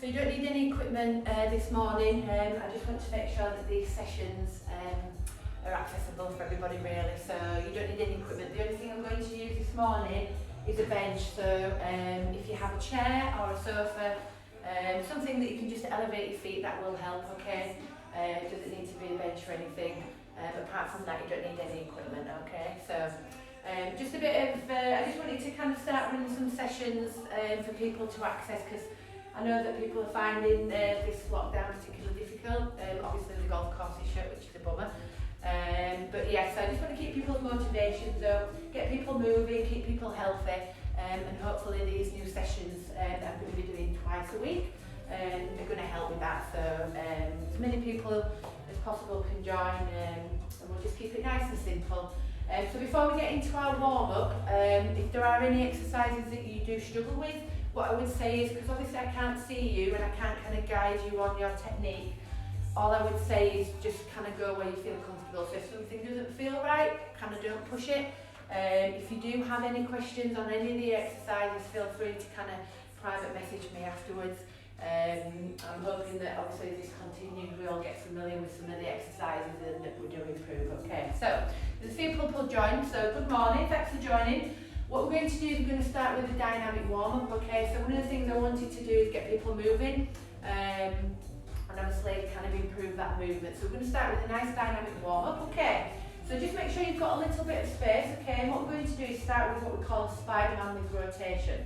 So you don't need any equipment this morning. I just want to make sure that these sessions are accessible for everybody really. So you don't need any equipment. The only thing I'm going to use this morning is a bench. So if you have a chair or a sofa, something that you can just elevate your feet, that will help, okay? It doesn't need to be a bench or anything. Apart from that, you don't need any equipment, okay? So just a bit of, I just wanted to kind of start running some sessions for people to access, because I know that people are finding this lockdown particularly difficult. Obviously the golf course is shut, which is a bummer. But yes, I just want to keep people's motivations up, get people moving, keep people healthy, and hopefully these new sessions that I'm going to be doing twice a week are going to help with that. So as many people as possible can join, and we'll just keep it nice and simple. So before we get into our warm-up, if there are any exercises that you do struggle with, what I would say is, because obviously I can't see you and I can't kind of guide you on your technique, all I would say is just kind of go where you feel comfortable. So if something doesn't feel right, kind of don't push it. If you do have any questions on any of the exercises, feel free to kind of private message me afterwards. I'm hoping that obviously as this continues, we all get familiar with some of the exercises and that we do improve. Okay, so there's a few people joined, so good morning, thanks for joining. What we're going to do is we're going to start with a dynamic warm-up, okay? So one of the things I wanted to do is get people moving, and obviously kind of improve that movement. So we're going to start with a nice dynamic warm-up, okay? So just make sure you've got a little bit of space, okay? And what we're going to do is start with what we call Spiderman with rotation.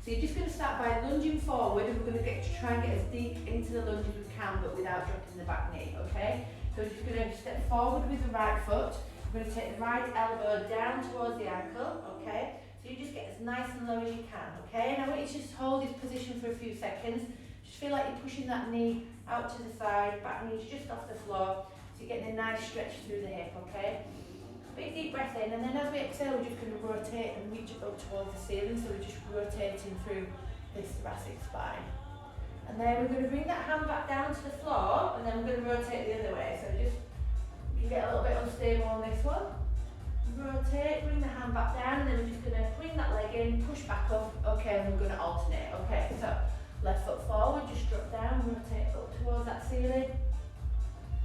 So you're just going to start by lunging forward, and we're going to try and get as deep into the lunge as we can, but without dropping the back knee, okay? So we're just going to step forward with the right foot. We're going to take the right elbow down towards the ankle, okay? So you just get as nice and low as you can, okay? And I want you to just hold this position for a few seconds. Just feel like you're pushing that knee out to the side, back knee's just off the floor. So you're getting a nice stretch through the hip, okay? Big deep breath in, and then as we exhale, we're just going to rotate and reach up towards the ceiling. So we're just rotating through this thoracic spine. And then we're going to bring that hand back down to the floor, and then we're going to rotate the other way. So just, you get a little bit unstable on this one. Rotate, bring the hand back down, and then we're just going to bring that leg in, push back up, okay, and we're going to alternate, okay, so left foot forward, just drop down, rotate up towards that ceiling,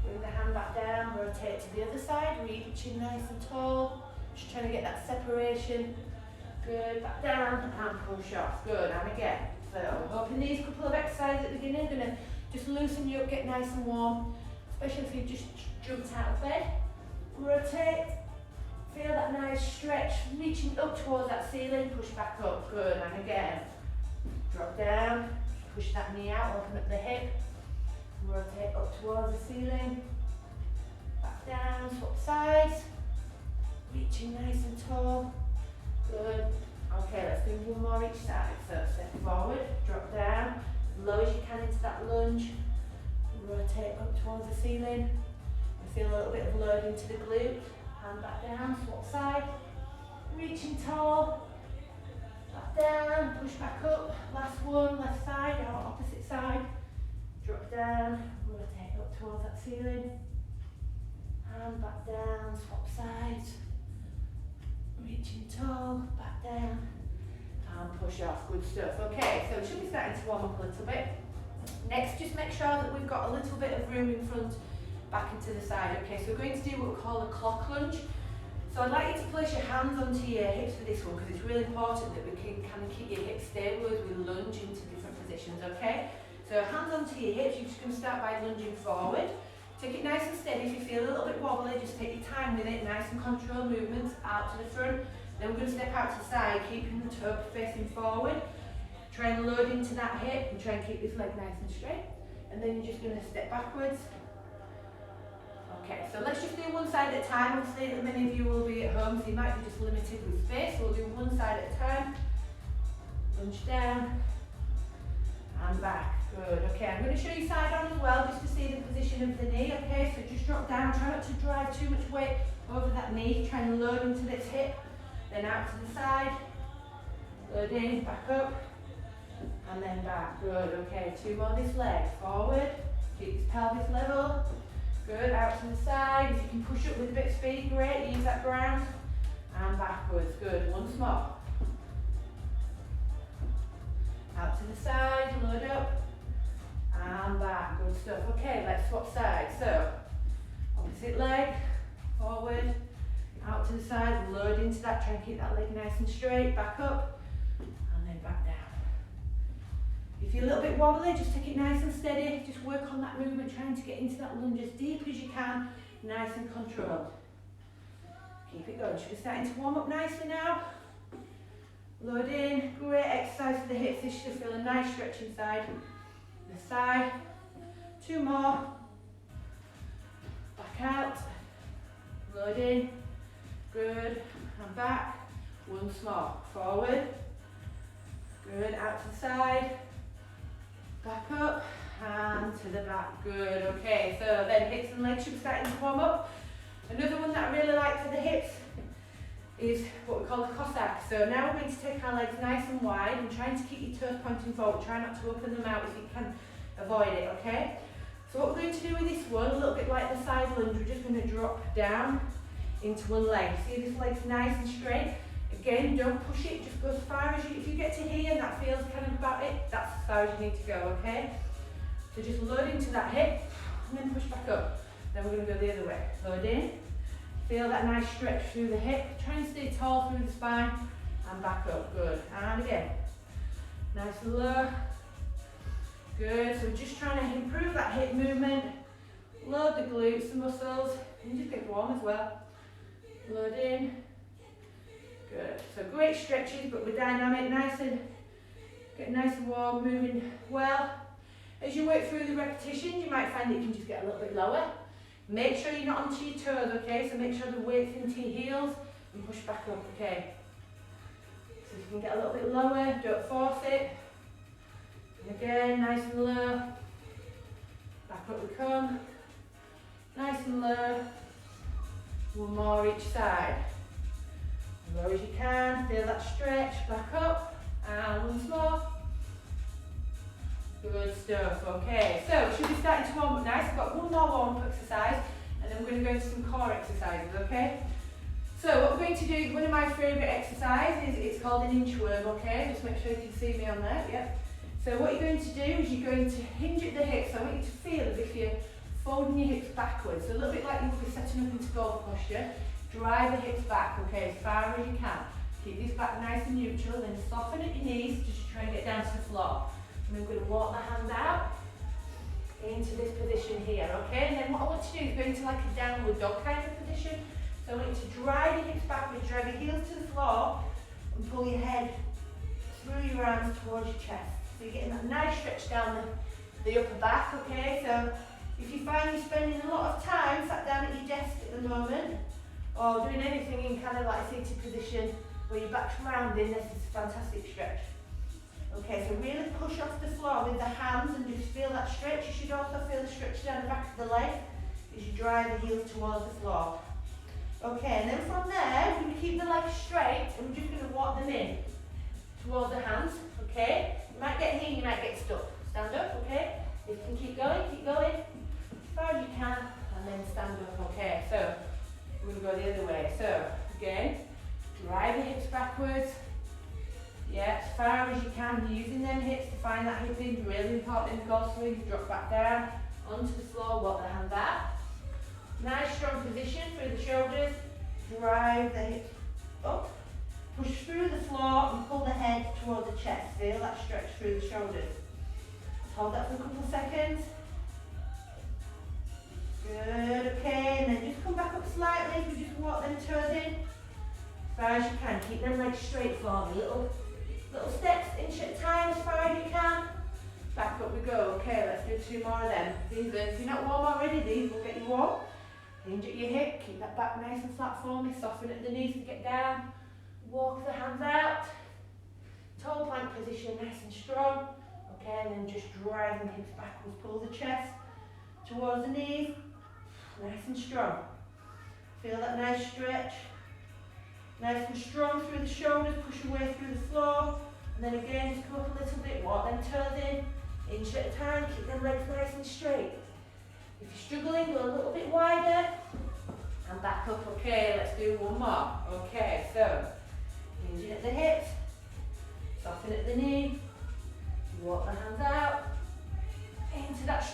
bring the hand back down, rotate to the other side, reaching nice and tall, just trying to get that separation, good, back down, and push off, good, and again, so hoping these couple of exercises at the beginning are going to just loosen you up, get nice and warm, especially if you just jumped out of bed, rotate, feel that nice stretch, reaching up towards that ceiling, push back up, good, and again, drop down, push that knee out, open up the hip, rotate up towards the ceiling, back down, swap sides, reaching nice and tall, good, okay, let's do one more each side, so step forward, drop down, as low as you can into that lunge, rotate up towards the ceiling, and feel a little bit of load into the glute, hand back down, swap side, reaching tall, back down, push back up, last one, left side, or opposite side, drop down, rotate up towards that ceiling, hand back down, swap sides, reaching tall, back down, and push off, good stuff. Okay, so we should be starting to warm up a little bit. Next, just make sure that we've got a little bit of room in front, back into the side. Okay, so we're going to do what we call a clock lunge. So I'd like you to place your hands onto your hips for this one, because it's really important that we can kind of keep your hips stable as we lunge into different positions, okay? So hands onto your hips, you're just going to start by lunging forward. Take it nice and steady. If you feel a little bit wobbly, just take your time with it, nice and controlled movements out to the front. Then we're going to step out to the side, keeping the toe facing forward. Try and load into that hip and try and keep this leg nice and straight. And then you're just going to step backwards. Okay, so let's just do one side at a time. Obviously, that many of you will be at home, so you might be just limited with space. So we'll do one side at a time. Lunge down and back. Good. Okay, I'm going to show you side on as well, just to see the position of the knee. Okay, so just drop down. Try not to drive too much weight over that knee. Try and load into this hip. Then out to the side. Load in, back up, and then back. Good. Okay, two more this leg. Forward. Keep this pelvis level. Good, out to the side. If you can push up with a bit of speed, great, use that ground. And backwards, good, once more. Out to the side, load up. and back. Good stuff. Okay, let's swap sides. So, opposite leg, forward, out to the side, load into that, try and keep that leg nice and straight, back up, and then back down. If you're a little bit wobbly, just take it nice and steady, just work on that movement, trying to get into that lunge as deep as you can, nice and controlled. Keep it going. Should be starting to warm up nicely now. Load in, great exercise for the hips, this should feel a nice stretch inside the thigh. 2 more, back out, load in, good, and back, once more, forward, good, out to the side, back up, and to the back, good, okay, so then hips and legs should be starting to warm up. Another one that I really like for the hips is what we call the Cossack. So now we're going to take our legs nice and wide and trying to keep your toes pointing forward. Try not to open them out if you can avoid it, okay? So what we're going to do with this one, a little bit like the side lunge, we're just going to drop down into one leg. See this leg's nice and straight. Again, don't push it, just go as far as you, if you get to here and that feels kind of about it, that's as far as you need to go, okay? So just load into that hip and then push back up. Then we're going to go the other way. Load in. Feel that nice stretch through the hip. Try and stay tall through the spine. And back up. Good. And again. Nice and low. Good. So we're just trying to improve that hip movement. Load the glutes, the muscles. And just get warm as well. Load in. Good. So great stretches, but we're dynamic. Get nice and warm, moving well. As you work through the repetitions, you might find that you can just get a little bit lower. Make sure you're not onto your toes, okay? So make sure the weight's into your heels and push back up, okay? So you can get a little bit lower, don't force it. And again, nice and low. Back up we come. Nice and low. One more each side. As low as you can, feel that stretch, back up. And once more. Good stuff, okay. So, should be starting to warm up nice. I've got one more warm-up exercise, and then we're going to go into some core exercises, okay? So, what we're going to do, one of my favourite exercises, it's called an inchworm, okay? Just make sure you can see me on there, yep. So, what you're going to do is you're going to hinge at the hips. I want you to feel as if you're folding your hips backwards. So, a little bit like you would be setting up into golf posture. Drive the hips back, okay, as far as you can. Keep this back nice and neutral, then soften at your knees, just try and get down to the floor. And then we're going to walk the hands out into this position here, okay? And then what I want to do is go into like a downward dog kind of position. So I want you to drive your hips backwards, drive your heels to the floor, and pull your head through your arms towards your chest. So you're getting that nice stretch down the upper back, okay? So if you find you're spending a lot of time sat down at your desk at the moment, or doing anything in kind of like a seated position where your back's rounding, this is a fantastic stretch. Okay, so really push off the floor with the hands and just feel that stretch. You should also feel the stretch down the back of the leg as you drive the heels towards the floor. Okay, and then from there, we're going to keep the legs straight and we're just going to walk them in towards the hands, okay? You might get here, you might get stuck. Stand up, okay? If you can keep going, as far as you can, and then stand up, okay? So, we're going to go the other way. So, again, drive the hips backwards. Yeah, as far as you can, using them hips to find that hip in, really important in the golf swing. Drop back down, onto the floor, walk the hands out. Nice strong position through the shoulders. Drive the hips up. Push through the floor and pull the head towards the chest. Feel that stretch through the shoulders. Just hold that for a couple of seconds. Good, okay, and then just come back up slightly. We just walk them toes in. As far as you can, keep them legs straight for me. Little steps, inch at a time, as far as you can. Back up we go. Okay, let's do 2 more of them. These, if you're not warm already, these will get you warm. Hinge at your hip, keep that back nice and flat for me. Soften at the knees to get down. Walk the hands out. Toe plank position, nice and strong. Okay, and then just drive the hips backwards. Pull the chest towards the knees. Nice and strong. Feel that nice stretch. Nice and strong through the shoulders, push your way through the floor. And then again, just come up a little bit, walk them toes in, inch at a time, keep them legs nice and straight. If you're struggling, go a little bit wider. And back up, okay, let's do 1 more. Okay, so, hinging at the hips, soften at the knee, walk the hands out, into that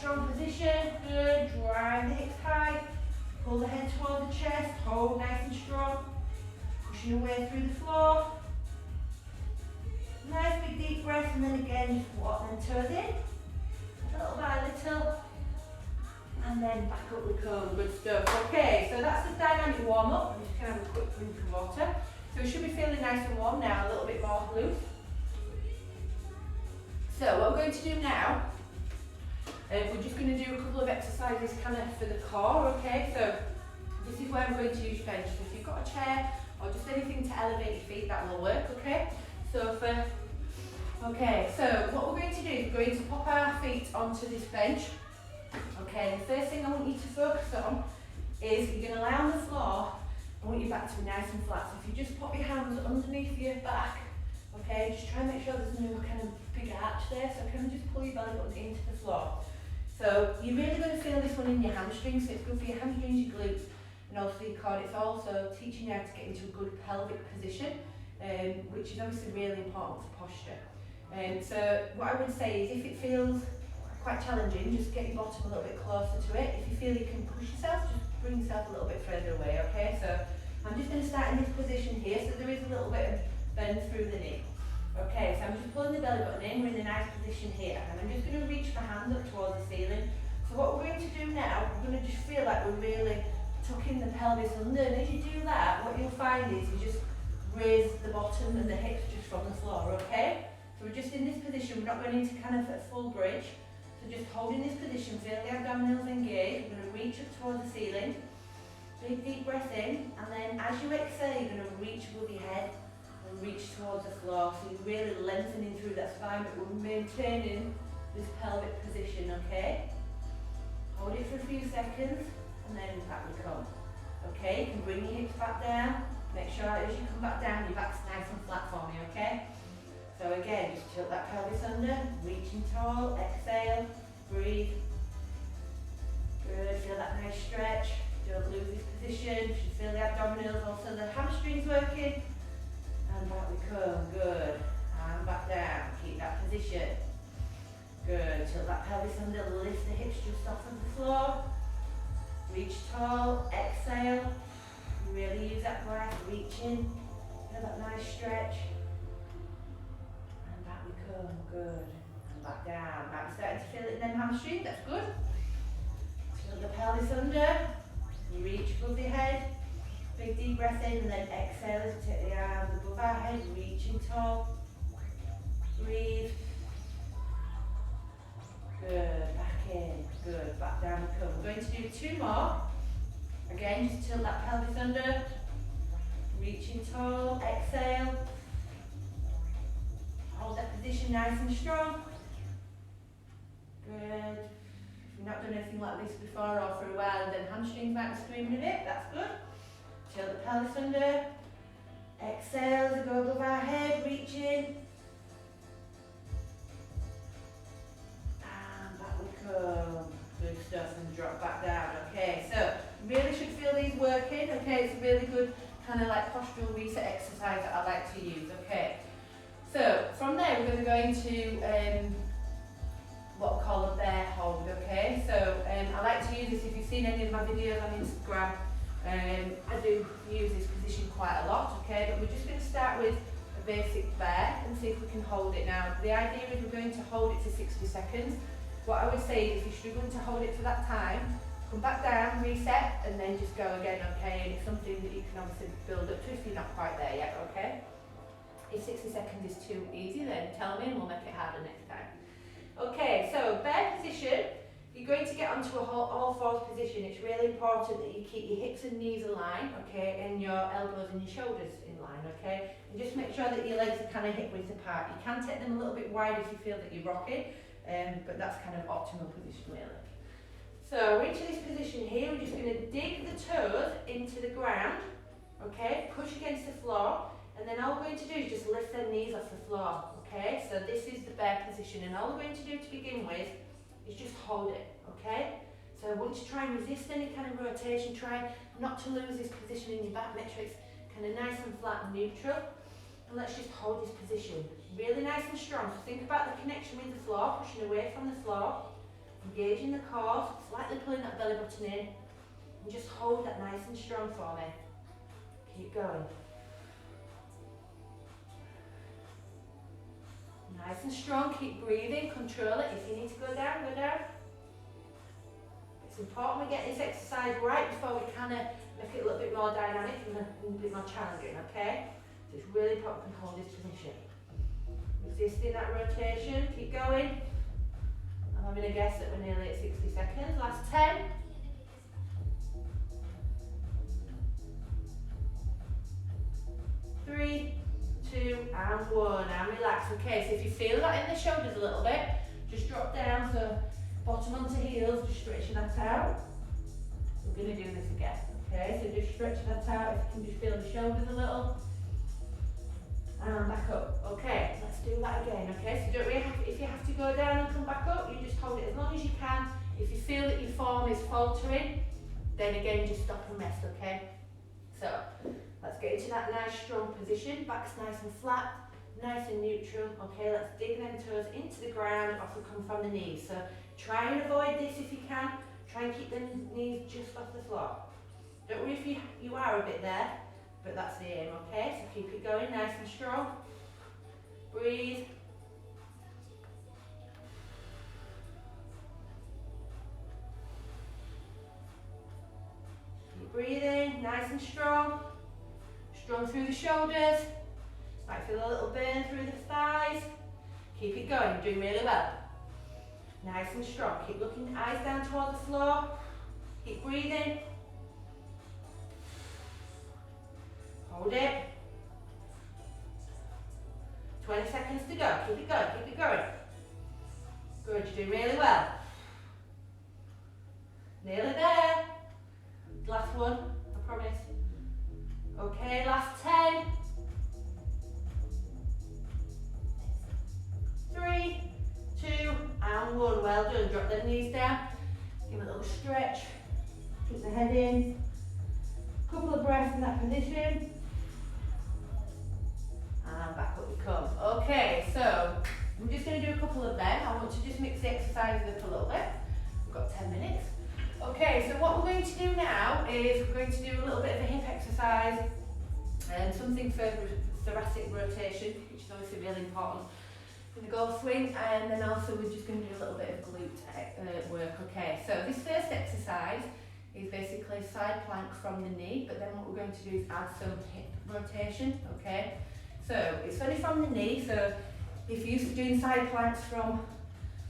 Pull the head toward the chest, hold nice and strong. Pushing your way through the floor. Nice big deep breath, and then again just walk them toes in. Little by little. And then back up we come. Good stuff. Okay, so that's the dynamic warm up. I'm just going to have a quick drink of water. So we should be feeling nice and warm now, a little bit more loose. So what we're going to do now, we're just going to do a couple of exercises kind of for the core, okay? So this is where I'm going to use your bench. So if you've got a chair or just anything to elevate your feet, that will work, okay? So what we're going to do is we're going to pop our feet onto this bench. Okay, the first thing I want you to focus on is you're going to lie on the floor. I want your back to be nice and flat. So if you just pop your hands underneath your back, okay, just try and make sure there's no kind of big arch there. So kind of just pull your belly button into the floor. So you're really going to feel this one in your hamstrings. So it's good for your hamstrings, your glutes, and also your core. It's also teaching you how to get into a good pelvic position, which is obviously really important for posture. So what I would say is if it feels quite challenging, just get your bottom a little bit closer to it. If you feel you can push yourself, just bring yourself a little bit further away, okay? So I'm just going to start in this position here, so there is a little bit of bend through the knee. Okay, so I'm just pulling the belly button in, we're in a nice position here, and I'm just going to reach my hand up towards the ceiling. So what we're going to do now, we're going to just feel like we're really tucking the pelvis under, and as you do that, what you'll find is you just raise the bottom and the hips just from the floor, okay? So we're just in this position, we're not going into kind of a full bridge. So just holding this position, feel the abdominals engaged. We're going to reach up towards the ceiling. Big deep breath in, and then as you exhale, you're going to reach above your head and reach towards the floor. So you're really lengthening through that spine, but we're maintaining this pelvic position, okay? Hold it for a few seconds, and then back we come. Okay, you can bring your hips back down. Make sure as you come back down, your back's nice and flat for me, okay? So again, just tilt that pelvis under, reaching tall, exhale, breathe. Good, feel that nice stretch. Don't lose this position. You should feel the abdominals, also the hamstrings working. And back we come, good. And back down, keep that position. Good, tilt that pelvis under, lift the hips just off of the floor. Reach tall, exhale. Really use that breath, reaching. Feel that nice stretch. Good. And back down. Might be starting to feel it in them hamstrings. That's good. Tilt the pelvis under. Reach above your head. Big deep breath in, and then exhale as you take the arms above our head, reaching tall. Breathe. Good. Back in. Good. Back down we come. We're going to do 2 more. Again, just tilt that pelvis under. Reaching tall. Exhale. Hold that position nice and strong. Good. If you've not done anything like this before or for a while, then hamstrings might be screaming a bit. That's good. Tilt the pelvis under. Exhale as we go above our head, reaching. And back we come. Good stuff, and drop back down. Okay, so you really should feel these working. Okay, it's a really good kind of like postural reset exercise that I like to use. Okay. So from there we're going to go into what we call a bear hold, okay? So I like to use this, if you've seen any of my videos on Instagram, I do use this position quite a lot, okay? But we're just going to start with a basic bear and see if we can hold it. Now the idea is we're going to hold it for 60 seconds. What I would say is if you're struggling to hold it for that time, come back down, reset, and then just go again, okay? And it's something that you can obviously build up to if you're not quite there yet, okay? If 60 seconds is too easy, then tell me and we'll make it harder next time. Okay, so bear position, you're going to get onto a all fours position. It's really important that you keep your hips and knees aligned, okay, and your elbows and your shoulders in line, okay? And just make sure that your legs are kind of hip width apart. You can take them a little bit wide if you feel that you're rocking, but that's kind of optimal position really. So we're into this position here, we're just going to dig the toes into the ground, okay, push against the floor. And then all we're going to do is just lift their knees off the floor, okay? So this is the bear position, and all we're going to do to begin with is just hold it, okay? So I want you to try and resist any kind of rotation, try not to lose this position in your back, make sure it's kind of nice and flat and neutral. And let's just hold this position, really nice and strong. So think about the connection with the floor, pushing away from the floor, engaging the core, slightly pulling that belly button in, And just hold that nice and strong for me. Keep going. Nice and strong, keep breathing, control it. If you need to go down, go down. It's important we get this exercise right before we kind of make it a little bit more dynamic and a bit more challenging, okay? So it's really important we hold this position. Resisting that rotation, keep going. I'm having a guess that we're nearly at 60 seconds. Last 10. 3, 2, and 1, and relax. Okay, so if you feel that in the shoulders a little bit, just drop down, so bottom onto heels, just stretching that out. We're going to do this again, okay, so just stretch that out, if you can just feel the shoulders a little. And back up. Okay, let's do that again, okay, so don't really have to, if you have to go down and come back up, you just hold it as long as you can. If you feel that your form is faltering, then again, just stop and rest, okay? So, let's get into that nice strong position, back's nice and flat, nice and neutral. Okay, let's dig them toes into the ground, also come from the knees. So try and avoid this if you can. Try and keep the knees just off the floor. Don't worry if you are a bit there, but that's the aim, okay? So keep it going, nice and strong. Breathe. Keep breathing, nice and strong. Strong through the shoulders. Might feel a little burn through the thighs. Keep it going, you're doing really well. Nice and strong. Keep looking, eyes down toward the floor. Keep breathing. Hold it. 20 seconds to go. Keep it going, keep it going. Good, you're doing really well. Nearly there. Last one, I promise. Okay, last 10. 3, 2, and 1. Well done. Drop the knees down. Give it a little stretch. Keep the head in. Couple of breaths in that position. And back up we come. Okay, so I'm just going to do a couple of them. I want to just mix the exercises up a little bit. We've got 10 minutes. Okay, so what we're going to do now is we're going to do a little bit of a hip exercise and something for thoracic rotation, which is obviously really important in the golf swing, and then also we're just going to do a little bit of glute work. Okay, so this first exercise is basically side plank from the knee, but then what we're going to do is add some hip rotation, okay? So it's only from the knee, so if you're used to doing side planks from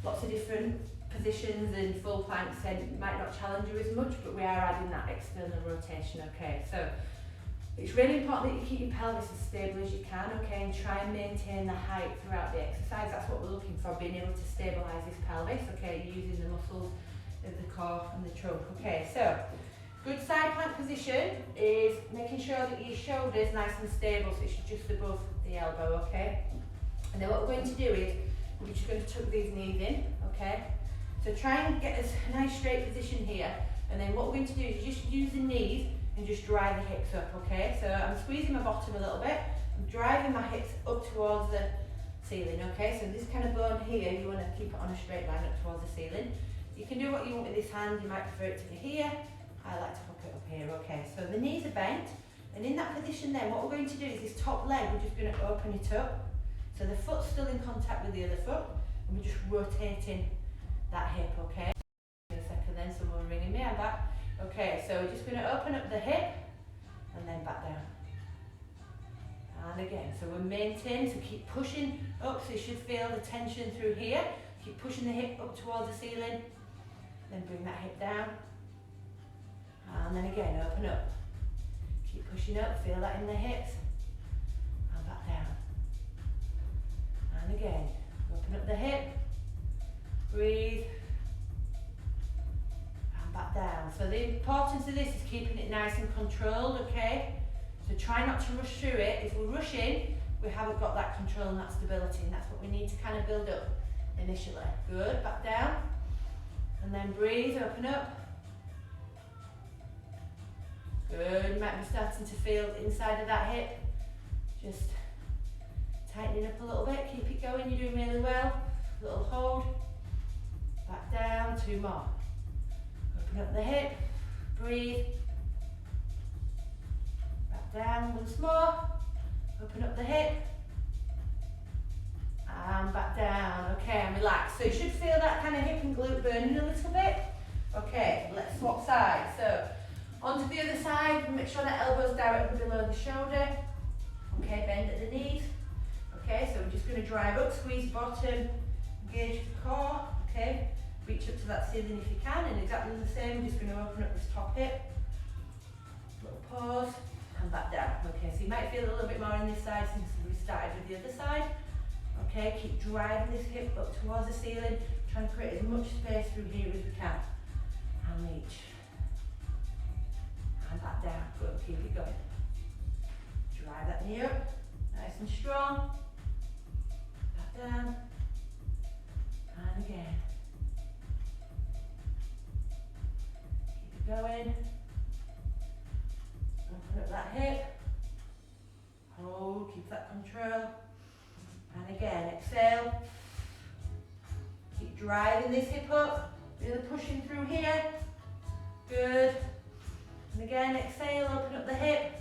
lots of different positions and full planks, then it might not challenge you as much, but we are adding that external rotation, okay? So it's really important that you keep your pelvis as stable as you can, okay, and try and maintain the height throughout the exercise. That's what we're looking for, being able to stabilise this pelvis, okay, using the muscles of the core and the trunk, okay. So good side plank position is making sure that your shoulder is nice and stable, so it's just above the elbow, okay. And then what we're going to do is we're just going to tuck these knees in, okay. So try and get a nice straight position here, and then what we're going to do is just use the knees and just drive the hips up, okay? So I'm squeezing my bottom a little bit, I'm driving my hips up towards the ceiling, okay? So this kind of bone here, you want to keep it on a straight line up towards the ceiling. You can do what you want with this hand, you might prefer it to be here. I like to hook it up here, okay? So the knees are bent, and in that position then, what we're going to do is this top leg, we're just going to open it up. So the foot's still in contact with the other foot, and we're just rotating that hip, okay? In a second then, someone ringing me, I'm back. Okay, so we're just going to open up the hip and then back down. And again, so we're maintaining, so keep pushing up, so you should feel the tension through here. Keep pushing the hip up towards the ceiling, then bring that hip down. And then again, open up. Keep pushing up, feel that in the hips. And back down. And again, open up the hip. Breathe. And back down. So the importance of this is keeping it nice and controlled, okay? So try not to rush through it. If we're rushing, we haven't got that control and that stability, and that's what we need to kind of build up initially. Good, back down. And then breathe, open up. Good, you might be starting to feel inside of that hip. Just tightening up a little bit, keep it going, you're doing really well. A little hold. Back down, 2 more. Open up the hip, breathe. Back down once more. Open up the hip. And back down. Okay, and relax. So you should feel that kind of hip and glute burning a little bit. Okay, let's swap sides. So onto the other side, make sure that elbow's directly below the shoulder. Okay, bend at the knees. Okay, so we're just going to drive up, squeeze bottom, engage the core. Okay, reach up to that ceiling if you can, and exactly the same, we're just going to open up this top hip. Little pause, and back down. Okay, so you might feel a little bit more on this side since we started with the other side. Okay, keep driving this hip up towards the ceiling, trying to create as much space through here as we can. And reach. And back down. Good, keep it going. Drive that knee up, nice and strong. Back down. And again. Keep it going. Open up that hip. Hold, keep that control. And again, exhale. Keep driving this hip up, really pushing through here. Good. And again, exhale, open up the hip.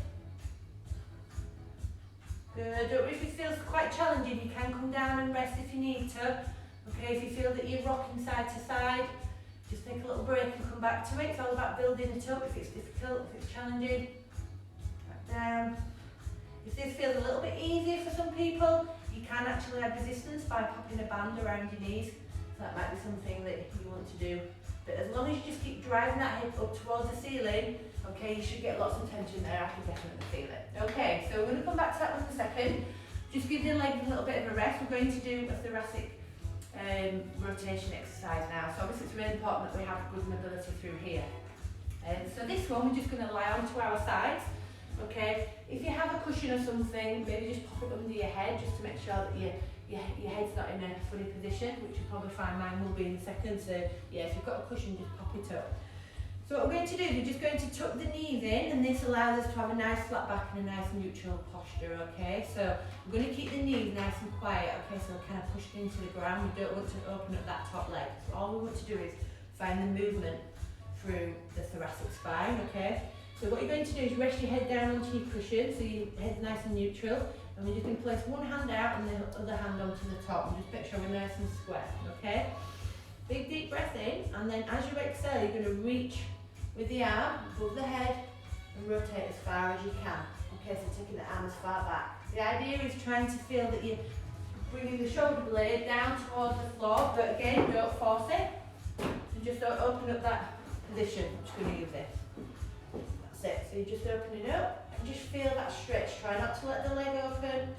Good. If it feels quite challenging, you can come down and rest if you need to. Okay, if you feel that you're rocking side to side, just take a little break and come back to it. It's all about building it up if it's difficult, if it's challenging. Back down. If this feels a little bit easier for some people, you can actually add resistance by popping a band around your knees. So that might be something that you want to do. But as long as you just keep driving that hip up towards the ceiling, okay, you should get lots of tension there. I can definitely feel it. Okay, so we're going to come back to that one in a second. Just give your legs a little bit of a rest. We're going to do a thoracic rotation exercise now. So obviously it's really important that we have good mobility through here. So this one, we're just going to lie onto our sides. Okay, if you have a cushion or something, maybe just pop it under your head just to make sure that your head's not in a funny position, which you'll probably find mine will be in a second. So yeah, if you've got a cushion, just pop it up. So what we're going to do, we're just going to tuck the knees in, and this allows us to have a nice flat back and a nice neutral posture, okay? So we're going to keep the knees nice and quiet, okay? So we're kind of pushed into the ground. We don't want to open up that top leg. So all we want to do is find the movement through the thoracic spine, okay? So what you're going to do is rest your head down onto your cushion, so your head's nice and neutral, and we're just going to place one hand out and the other hand onto the top, and just make sure we're nice and square, okay? Big deep breath in, and then as you exhale, you're going to reach with the arm above the head and rotate as far as you can. Okay, so taking the arm as far back. The idea is trying to feel that you're bringing the shoulder blade down towards the floor, but again, don't force it. So just open up that position. I'm just going to use this. It. So you just open it up and just feel that stretch. Try not to let the leg open.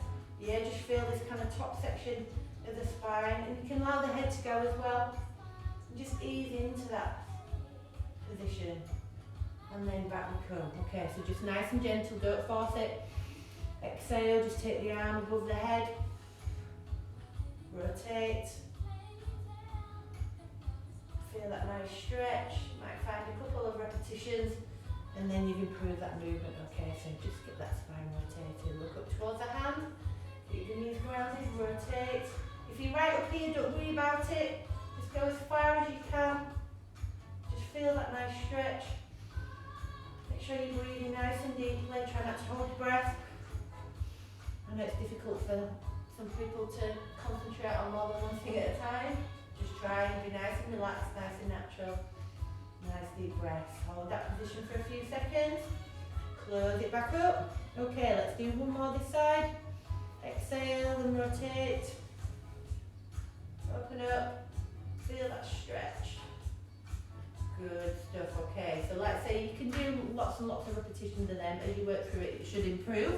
Yeah, just feel this kind of top section of the spine, and you can allow the head to go as well. And just ease into that position, and then back we come. Okay, so just nice and gentle, don't force it. Exhale, just take the arm above the head. Rotate. Feel that nice stretch. You might find a couple of repetitions, and then you've improved that movement, okay? So just get that spine rotated. Look up towards the hand, keep your knees grounded, rotate. If you're right up here, don't worry about it. Just go as far as you can. Just feel that nice stretch. Make sure you're breathing nice and deeply. Try not to hold your breath. I know it's difficult for some people to concentrate on more than one thing at a time. Just try and be nice and relaxed, nice and natural. Nice deep breaths. Hold that position for a few seconds. Close it back up. Okay, let's do one more this side. Exhale and rotate. Open up. Feel that stretch. Good stuff. Okay, so let's say you can do lots and lots of repetitions of them. As you work through it, it should improve.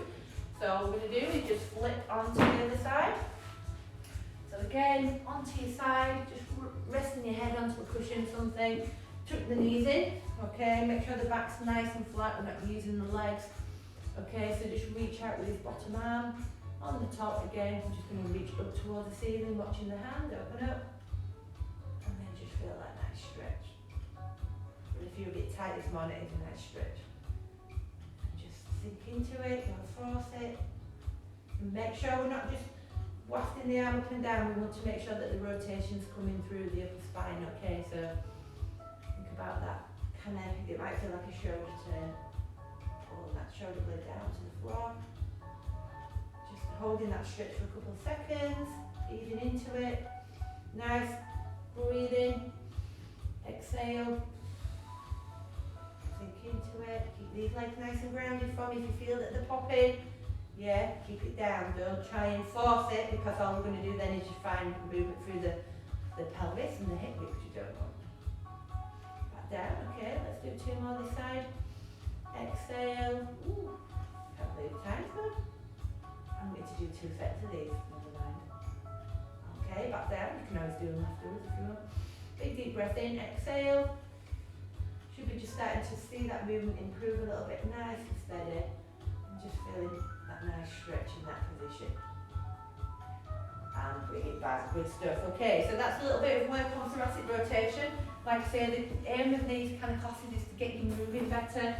So all we're going to do is just flip onto the other side. So again, onto your side, just resting your head onto a cushion, something. Tuck the knees in, okay, make sure the back's nice and flat, we're not using the legs. Okay, so just reach out with this bottom arm. On the top again, I'm just going to reach up towards the ceiling, watching the hand, open up. And then just feel that nice stretch. But if you're a bit tight this morning, it's a nice stretch. Just sink into it, don't force it. And make sure we're not just wafting the arm up and down, we want to make sure that the rotation's coming through the upper spine, okay, so about that kind of, it might feel like a shoulder turn. Pulling that shoulder blade down to the floor. Just holding that stretch for a couple of seconds, easing into it. Nice, breathing, exhale. Sink into it. Keep these legs nice and grounded for me. If you feel that they're popping, yeah, keep it down. Don't try and force it, because all we're going to do then is just find movement through the pelvis and the hip, which you don't want. Back down, okay, let's do 2 more this side. Exhale. Ooh, can't believe time's good. I'm going to do 2 sets of these, never mind. Okay, back down. You can always do them afterwards if you want. Big deep breath in, exhale. Should be just starting to see that movement improve a little bit, nice and steady. And just feeling that nice stretch in that position. And bring it back, good stuff. Okay, so that's a little bit of work on thoracic rotation. Like I say, the aim of these kind of classes is to get you moving better,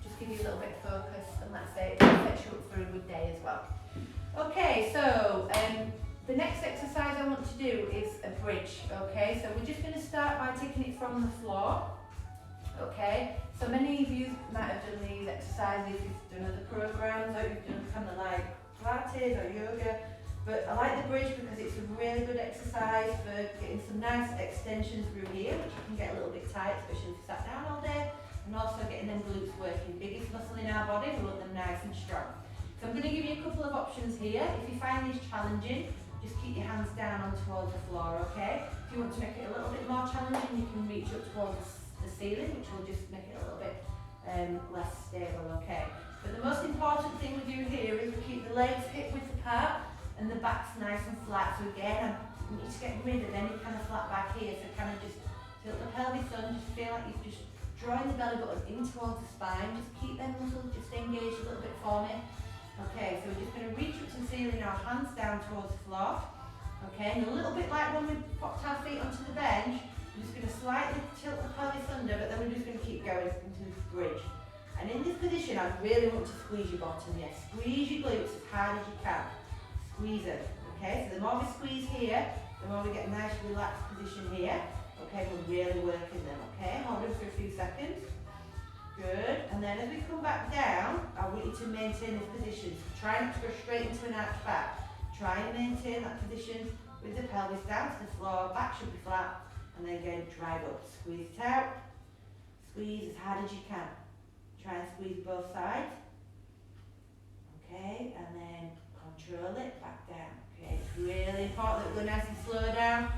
just give you a little bit of focus, and that's it, sets you up for a good day as well. Okay, so the next exercise I want to do is a bridge, okay? So we're just going to start by taking it from the floor, okay? So many of you might have done these exercises, you've done other programs, or you've done kind of like Pilates or yoga, but I like the bridge because it's a really good exercise for getting some nice extension through here, which you can get a little bit tight, especially if you sat down all day, and also getting them glutes working. Biggest muscle in our body, we want them nice and strong. So I'm going to give you a couple of options here. If you find these challenging, just keep your hands down on towards the floor, okay? If you want to make it a little bit more challenging, you can reach up towards the ceiling, which will just make it a little bit less stable, okay? But the most important thing we do here is we keep the legs hip width apart and the back's nice and flat. So again, I want you to get rid of any kind of flat back here, so kind of just tilt the pelvis on, just feel like you're just drawing the belly button in towards the spine. Just keep them muscles just engaged a little bit for me. Okay, so we're just going to reach up to the ceiling now, hands down towards the floor. Okay, and a little bit like when we popped our feet onto the bench, we're just going to slightly tilt the pelvis under, but then we're just going to keep going into this bridge. And in this position, I really want to squeeze your bottom, yes. Squeeze your glutes as hard as you can. Squeeze them, okay? So the more we squeeze here, the more we get a nice relaxed position here. Okay, we're really working them, okay? Hold them for a few seconds. Good, and then as we come back down, I want you to maintain this position. So try not to go straight into an arch back. Try and maintain that position with the pelvis down to the floor, back should be flat, and then again, drive up. Squeeze it out. Squeeze as hard as you can. Try and squeeze both sides. Okay, and then control it, back down. Okay, it's really important that we go nice and slow down.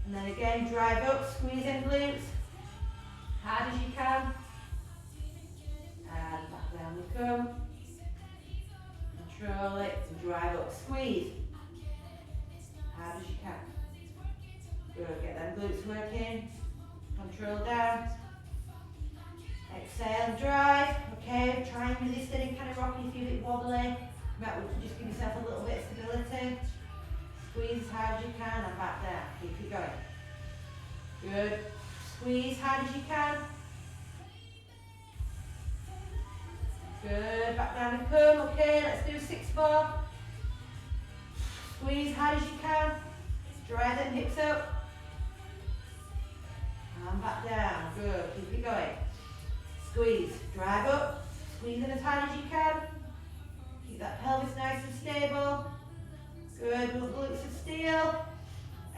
And then again, drive up, squeeze in glutes, hard as you can. And back down we come. Control it, and drive up, squeeze. Hard as you can. Good, get them glutes working. Control down. Exhale, drive. Okay, try and resist any kind of rocking if you're a bit wobbly. Just give yourself a little bit of stability. Squeeze as hard as you can and back down. Keep it going. Good. Squeeze hard as you can. Good. Back down and come. Okay, let's do 6 more. Squeeze hard as you can. Drive them hips up. And back down. Good. Keep it going. Squeeze. Drive up. Squeeze in as hard as you can. Keep that pelvis nice and stable. Good. Glutes of steel.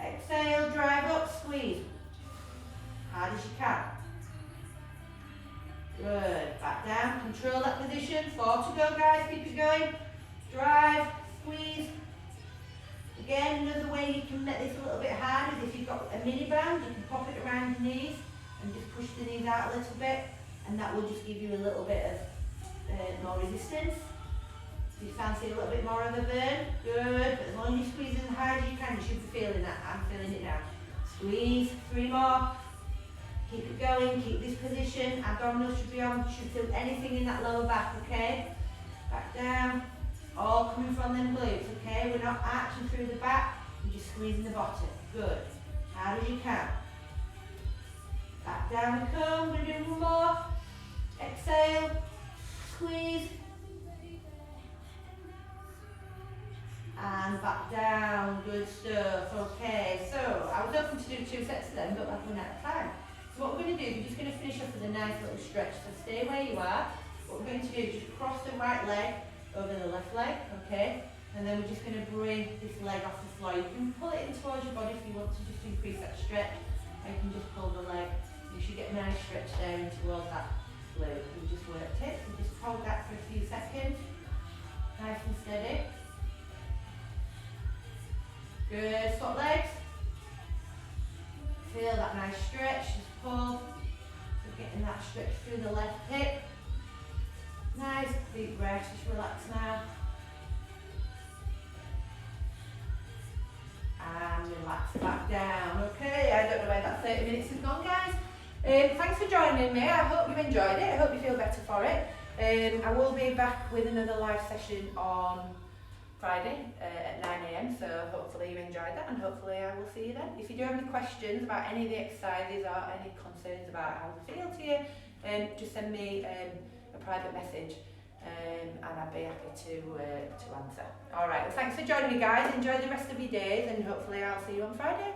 Exhale. Drive up. Squeeze. Hard as you can. Good. Back down. Control that position. 4 to go, guys. Keep it going. Drive. Squeeze. Again, another way you can make this a little bit hard is if you've got a mini band, you can pop it around your knees and just push the knees out a little bit, and that will just give you a little bit of more resistance. If you fancy a little bit more of a burn, good, but as long as you squeeze as hard as you can, you should be feeling that. I'm feeling it now. Squeeze, 3 more. Keep it going, keep this position. Abdominals should be on, should feel anything in that lower back, okay? Back down. All coming from them glutes, okay? We're not arching through the back, we're just squeezing the bottom. Good. Hard as you can. Back down and come. We're going to do 1 more. Exhale. Squeeze. And back down. Good stuff. Okay, so I was hoping to do 2 sets of them, but I've run out of time. So what we're going to do, we're just going to finish off with a nice little stretch. So stay where you are. What we're going to do is just cross the right leg over the left leg, okay? And then we're just going to bring this leg off the floor. You can pull it in towards your body if you want to just increase that stretch. Or you can just pull the leg. You should get a nice stretch there and towards that glute. We just worked it. So just hold that for a few seconds. Nice and steady. Good. Swap legs. Feel that nice stretch. Just pull. So getting that stretch through the left hip. Nice deep breath. Just relax now. And relax back down. Okay, I don't know where that 30 minutes has gone, guys. Thanks for joining me. I hope you enjoyed it. I hope you feel better for it. I will be back with another live session on Friday at 9 AM, so hopefully you enjoyed that and hopefully I will see you then. If you do have any questions about any of the exercises or any concerns about how they feel to you, just send me a private message. And I'd be happy to answer. Alright, well thanks for joining me guys, enjoy the rest of your days and hopefully I'll see you on Friday.